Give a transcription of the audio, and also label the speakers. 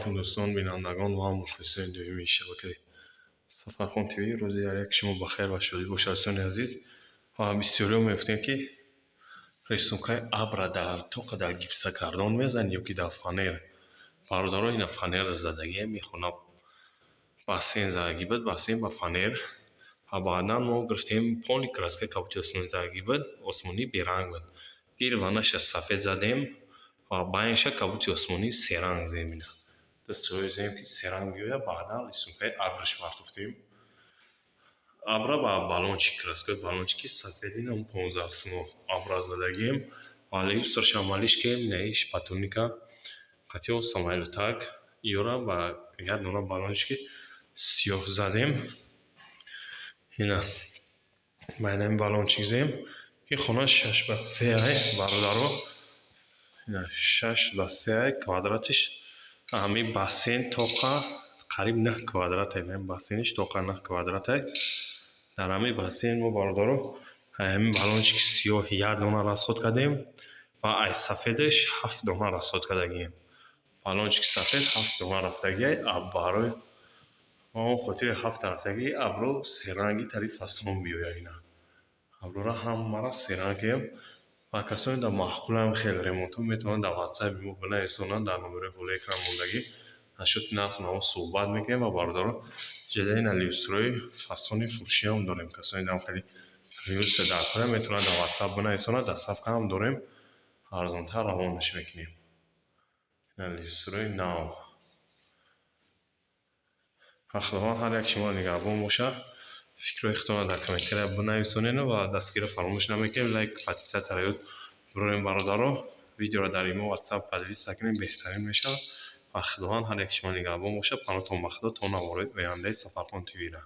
Speaker 1: علیکم دوستان بینندگان و هم مخلصین دومی شبکه سفرخان تیوی. روزی یک شما بخیر و شادی باشه دوستان عزیز. و بسیاری میفتیم که رسومکای ابر در توق در گیپسه کردن میزن یا که در فانر برادران این فانر زدگی میخونه бассейн زدگی بود бассейн با فانر و بعدا ما گرفتیم پانی کراسکه کابوتی آسمانی زدگی بود آسمانی بیرنگ بود گیر وانش سفید زدیم و باینش کابوتی آسمانی سه رنگ زمینه دستوری زمین که سه رنگ بیویا بعدا رسومکای ابرش برداشتیم ابر با بالونچی کراسکه بالونچی سفیدین هم 15 سنو ابر زدگیم ولی سرشمالیش که نیش پاتونیکا کاتیو самолетак یورا و یک دونه بالونچ که سیاه زدیم اینا باید این بالونچی زدیم که خونه 6 به 3 برادرو اینا 6 به 3 کوادراتش همین бассейн توقع قریب 9 کوادرات این бассейنش توقع 9 کوادرات در همین бассейн ما برادرو همین بالونچ که سیاه یک دونه رسخود کردیم و ای سفیدش 7 دونه رسخود کردیم بالونچ که سفید 7 دونه رفتگی ابرو اون خاطر 7 رفتگی ابرو سه رنگی طریق فصلون بیویا اینا ابرو را هم مرا سه رنگیم و کسانی در محقول هم خیلی ریمونتون میتونن در واتساپ بیمو بنویسونن در نمره بالا اکران موندگی نشد نرخ نام صحبت میکنیم و برادرو جدای نلیوستروی فصلونی فروشی هم داریم کسانی در خیلی ریوست در کنه میتونن در واتساپ بنویسونن در صفحه هم داریم ارزانتر روانش میکنیم نلیوستروی ناو خداوند هر یک شما نگهبان باشه فکر و اختیار در کامنت بنویسونین و دستگیر فراموش نمیکنیم لایک پاتیسه سریعت برای برادرو ویدیو را در ایمو واتساپ پادلیس سکنیم بهترین میشه و خداوند هر یک شما نگهبان باشه پناهتون بخدا تا نوارد آینده سفرخان تیوی را